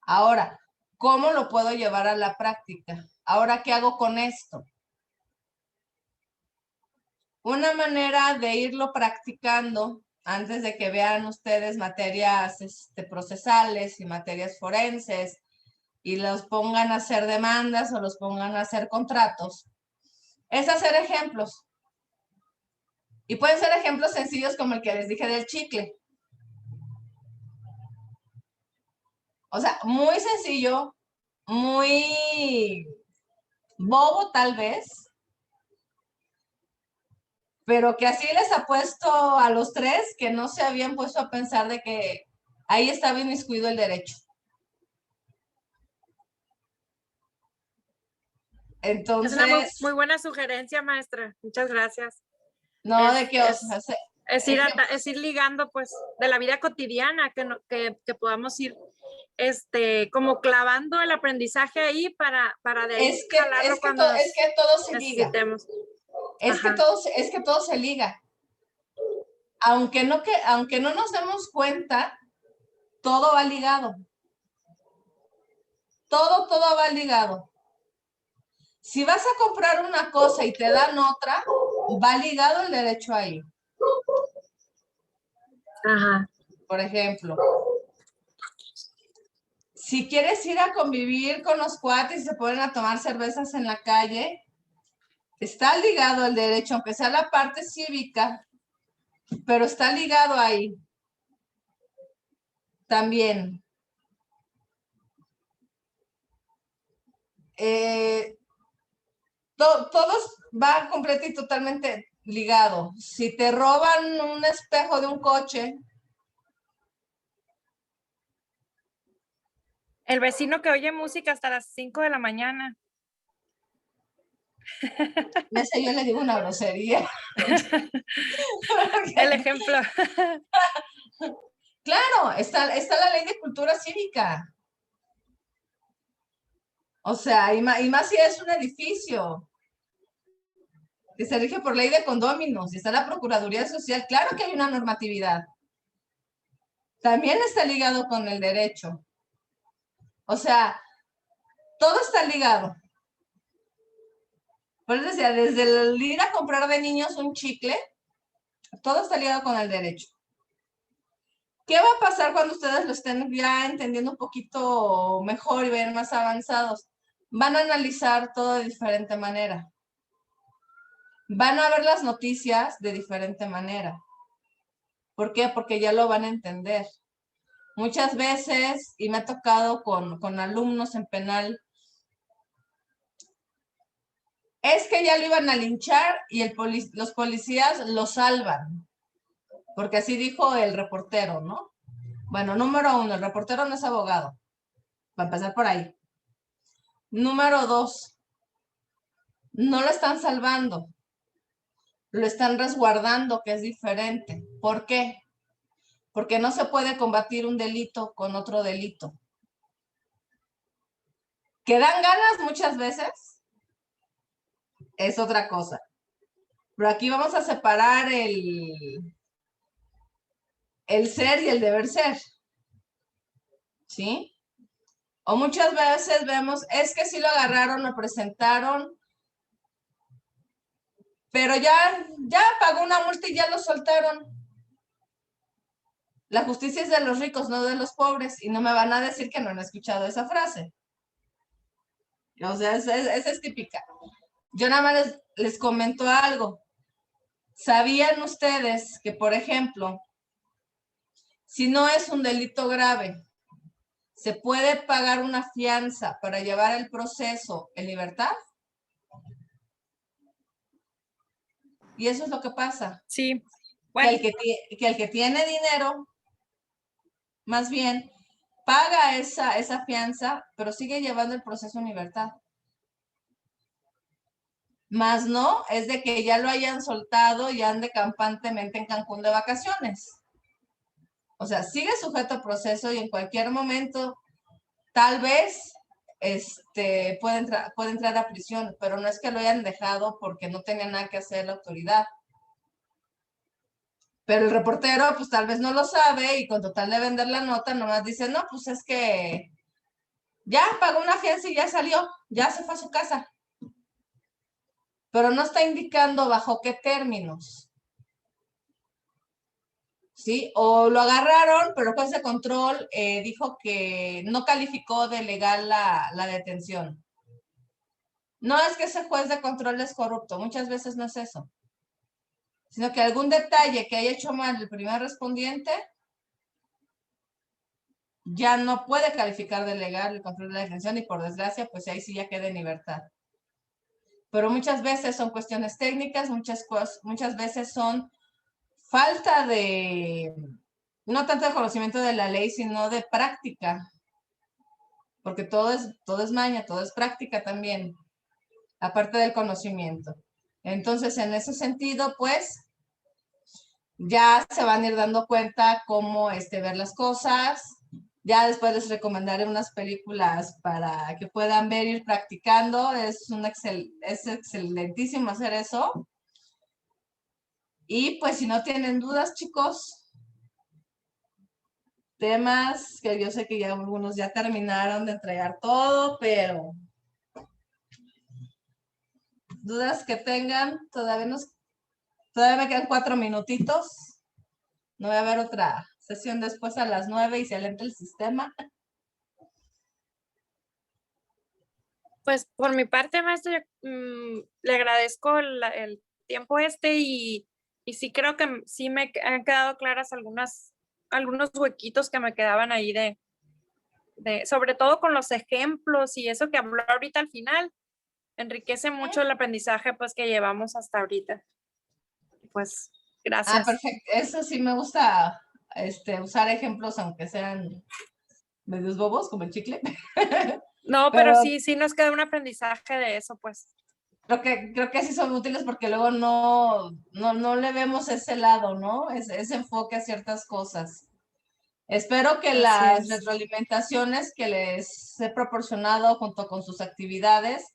Ahora, ¿cómo lo puedo llevar a la práctica? Ahora, ¿qué hago con esto? Una manera de irlo practicando antes de que vean ustedes materias procesales y materias forenses y los pongan a hacer demandas o los pongan a hacer contratos, es hacer ejemplos. Y pueden ser ejemplos sencillos como el que les dije del chicle. O sea, muy sencillo, muy bobo tal vez, pero que así les ha puesto a los tres que no se habían puesto a pensar de que ahí estaba inmiscuido el derecho. Es una Entonces, muy buena sugerencia, maestra. Muchas gracias. no de que Es ir ligando, pues, de la vida cotidiana, que podamos ir como clavando el aprendizaje ahí para de ahí jalarlo cuando es que todo se liga. necesitemos. Es que todo se liga. Aunque no nos demos cuenta, todo va ligado. Todo va ligado. Si vas a comprar una cosa y te dan otra, va ligado el derecho ahí. Ajá. Por ejemplo, si quieres ir a convivir con los cuates y se ponen a tomar cervezas en la calle, está ligado el derecho, aunque sea la parte cívica, pero está ligado ahí. También. Todos va completo y totalmente ligado. Si te roban un espejo de un coche, El vecino que oye música hasta las 5 de la mañana. ese yo le digo una grosería. El ejemplo. Claro, está la ley de cultura cívica. O sea, y más si es un edificio que se rige por ley de condóminos y está la Procuraduría Social, claro que hay una normatividad. También está ligado con el derecho. O sea, todo está ligado. Por eso decía, desde el ir a comprar de niños un chicle, todo está ligado con el derecho. ¿Qué va a pasar cuando ustedes lo estén ya entendiendo un poquito mejor y vayan más avanzados? Van a analizar todo de diferente manera. Van a ver las noticias de diferente manera. ¿Por qué? Porque ya lo van a entender. Muchas veces, y me ha tocado con alumnos en penal, es que ya lo iban a linchar y los policías lo salvan. Porque así dijo el reportero, ¿no? Bueno, número 1, el reportero no es abogado. Va a empezar por ahí. Número 2, no lo están salvando. Lo están resguardando, que es diferente. ¿Por qué? Porque no se puede combatir un delito con otro delito. ¿Que dan ganas muchas veces? Es otra cosa. Pero aquí vamos a separar el ser y el deber ser. ¿Sí? O muchas veces vemos, es que sí lo agarraron, lo presentaron, pero ya pagó una multa y ya lo soltaron. La justicia es de los ricos, no de los pobres, y no me van a decir que no han escuchado esa frase. O sea, esa es típica. Yo nada más les comento algo. ¿Sabían ustedes que, por ejemplo, si no es un delito grave, se puede pagar una fianza para llevar el proceso en libertad? Y eso es lo que pasa. Sí. Bueno. Que el que tiene dinero, más bien, paga esa fianza, pero sigue llevando el proceso en libertad. Más no, es de que ya lo hayan soltado y ande campantemente en Cancún de vacaciones. O sea, sigue sujeto a proceso y en cualquier momento, tal vez, puede entrar a prisión, pero no es que lo hayan dejado porque no tenía nada que hacer la autoridad. Pero el reportero, pues tal vez no lo sabe y con total de vender la nota, nomás dice, no, pues es que ya pagó una fianza y ya salió, ya se fue a su casa. Pero no está indicando bajo qué términos. ¿Sí? O lo agarraron, pero el juez de control dijo que no calificó de legal la detención. No es que ese juez de control es corrupto, muchas veces no es eso, sino que algún detalle que haya hecho mal el primer respondiente ya no puede calificar de legal el control de la detención y por desgracia, pues ahí sí ya queda en libertad. Pero muchas veces son cuestiones técnicas, muchas veces son falta de, no tanto de conocimiento de la ley, sino de práctica, porque todo es maña, todo es práctica también, aparte del conocimiento. Entonces, en ese sentido, pues, ya se van a ir dando cuenta cómo ver las cosas. Ya después les recomendaré unas películas para que puedan ver, ir practicando. Es excelentísimo hacer eso. Y pues si no tienen dudas, chicos, temas que yo sé que ya algunos ya terminaron de entregar todo, pero dudas que tengan, todavía me quedan 4 minutitos. No voy a ver otra sesión después a las 9 y se alenta el sistema. Pues por mi parte, maestro, le agradezco el tiempo y sí creo que sí me han quedado claras algunos huequitos que me quedaban ahí sobre todo con los ejemplos y eso que habló ahorita al final, enriquece mucho el aprendizaje pues que llevamos hasta ahorita. Pues gracias. Perfecto. Eso sí me gusta usar ejemplos, aunque sean medios bobos, como el chicle. No, pero sí nos queda un aprendizaje de eso, pues. Creo que sí son útiles porque luego no le vemos ese lado, ¿no? Ese enfoque a ciertas cosas. Espero que las retroalimentaciones que les he proporcionado junto con sus actividades,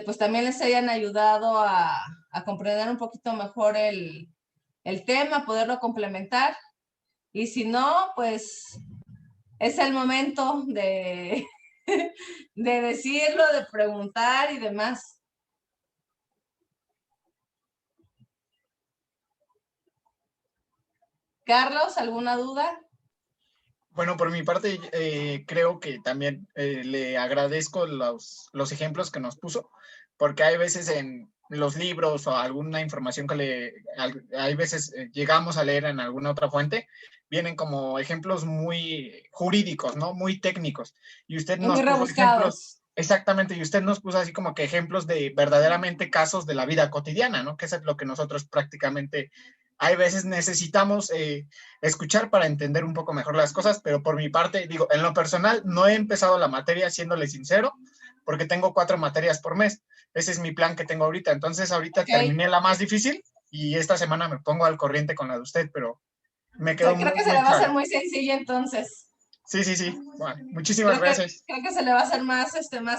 pues también les hayan ayudado a comprender un poquito mejor el tema, poderlo complementar. Y si no, pues es el momento de decirlo, de preguntar y demás. Carlos, ¿alguna duda? Bueno, por mi parte, creo que también le agradezco los ejemplos que nos puso, porque hay veces en los libros o alguna información hay veces llegamos a leer en alguna otra fuente, vienen como ejemplos muy jurídicos, ¿no? Muy técnicos. Y usted nos puso ejemplos, exactamente, y usted nos puso así como que ejemplos de verdaderamente casos de la vida cotidiana, ¿no? Que es lo que nosotros prácticamente hay veces necesitamos escuchar para entender un poco mejor las cosas, pero por mi parte, digo, en lo personal, no he empezado la materia, siéndole sincero, porque tengo 4 materias por mes. Ese es mi plan que tengo ahorita. Entonces, ahorita terminé la más difícil y esta semana me pongo al corriente con la de usted, pero me quedó creo que se le va a hacer muy sencillo entonces. Sí. Bueno, muchísimas gracias. Creo que se le va a hacer más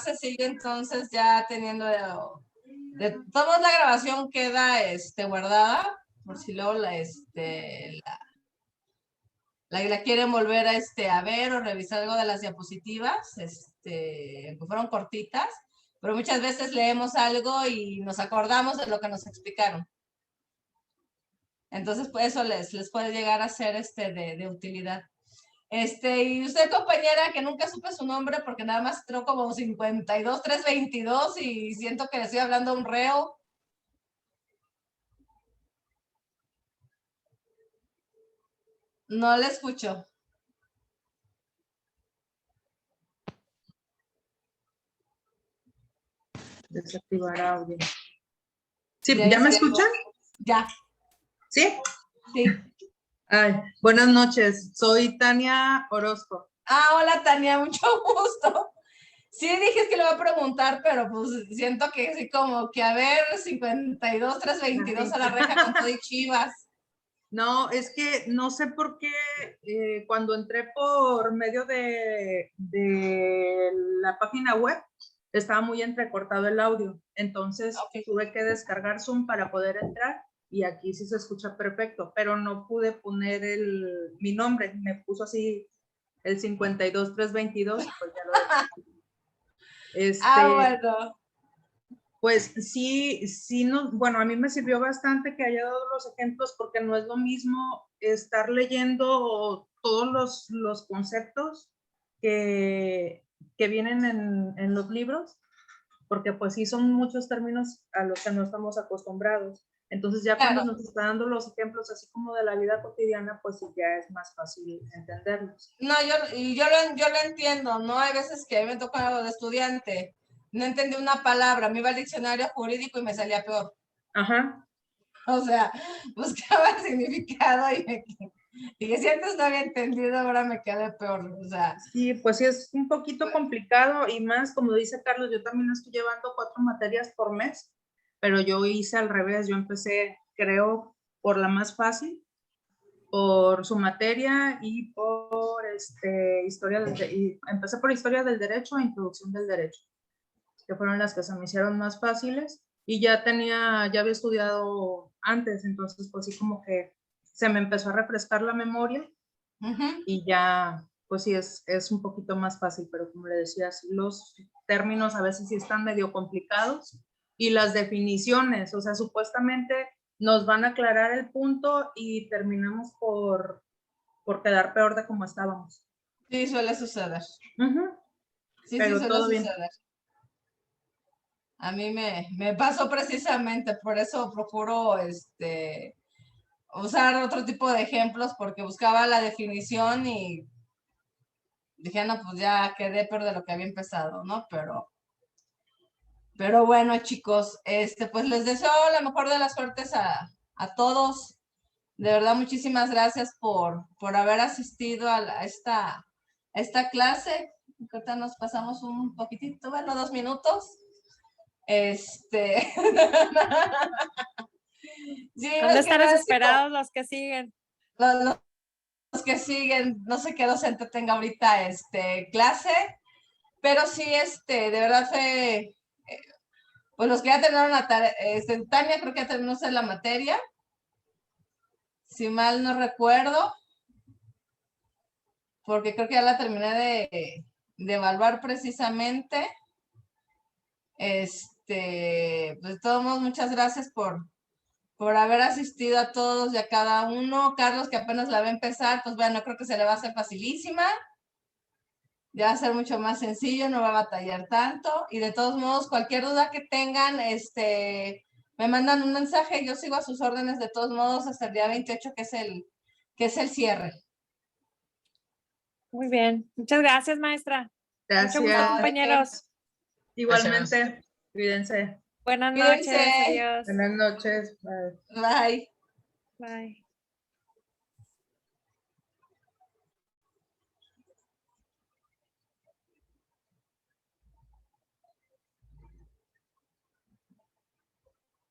sencillo entonces, ya teniendo de todos la grabación queda guardada, por si luego la quieren volver a ver o revisar algo de las diapositivas, que fueron cortitas, pero muchas veces leemos algo y nos acordamos de lo que nos explicaron. Entonces, pues eso les puede llegar a ser de utilidad. Y usted, compañera, que nunca supe su nombre porque nada más entró como 52-322 y siento que le estoy hablando a un reo. No le escucho. Desactivar audio. Sí, ¿ya me escuchan? Ya. ¿Sí? Sí. Ay, buenas noches, soy Tania Orozco. Hola Tania, mucho gusto. Sí, dije que le voy a preguntar, pero pues siento que sí, como que a ver, 52-322 a la reja con todo y Chivas. No, es que no sé por qué cuando entré por medio de la página web estaba muy entrecortado el audio, entonces tuve que descargar Zoom para poder entrar y aquí sí se escucha perfecto, pero no pude poner mi nombre, me puso así el 52322, pues ya lo Bueno. Pues sí, no, bueno, a mí me sirvió bastante que haya dado los ejemplos porque no es lo mismo estar leyendo todos los conceptos que vienen en los libros, porque pues sí son muchos términos a los que no estamos acostumbrados. Entonces ya cuando nos está dando los ejemplos así como de la vida cotidiana, pues sí ya es más fácil entenderlos. No, yo lo entiendo, ¿no? Hay veces que a mí me toca algo de estudiante, no entendí una palabra, me iba al diccionario jurídico y me salía peor. Ajá. O sea, buscaba el significado y que si antes no había entendido, ahora me quedé peor. O sea. Sí, pues sí es un poquito complicado y más, como dice Carlos, yo también estoy llevando 4 materias por mes, pero yo hice al revés, yo empecé, creo, por la más fácil, por su materia y por empecé por historia del derecho e introducción del derecho, que fueron las que se me hicieron más fáciles y ya había estudiado antes, entonces pues sí como que se me empezó a refrescar la memoria y ya pues sí es un poquito más fácil, pero como le decías, los términos a veces sí están medio complicados y las definiciones, o sea, supuestamente nos van a aclarar el punto y terminamos por quedar peor de como estábamos. Sí, suele suceder. Sí, pero suele todo bien. suceder. A mí me pasó precisamente, por eso procuro usar otro tipo de ejemplos, porque buscaba la definición y dije, no, pues ya quedé peor de lo que había empezado, ¿no? Pero bueno, chicos, pues les deseo la mejor de las suertes a todos. De verdad, muchísimas gracias por haber asistido a esta clase. Ahorita nos pasamos un poquitito, bueno, 2 minutos. Sí, ¿Dónde están desesperados los que siguen? Los que siguen, no sé qué docente tenga ahorita clase, pero sí, de verdad fue, pues los que ya terminaron la tarea, Tania creo que ya terminó la materia, si mal no recuerdo, porque creo que ya la terminé de evaluar precisamente. Pues de todos modos, muchas gracias por haber asistido a todos y a cada uno. Carlos, que apenas la va a empezar, pues bueno, creo que se le va a hacer facilísima. Ya va a ser mucho más sencillo, no va a batallar tanto. Y de todos modos, cualquier duda que tengan, me mandan un mensaje. Yo sigo a sus órdenes de todos modos hasta el día 28, que es el cierre. Muy bien. Muchas gracias, maestra. Gracias. Mucho gusto, compañeros. Igualmente, Gracias. cuídense. Buenas noches. Adiós. Buenas noches. Bye. Bye.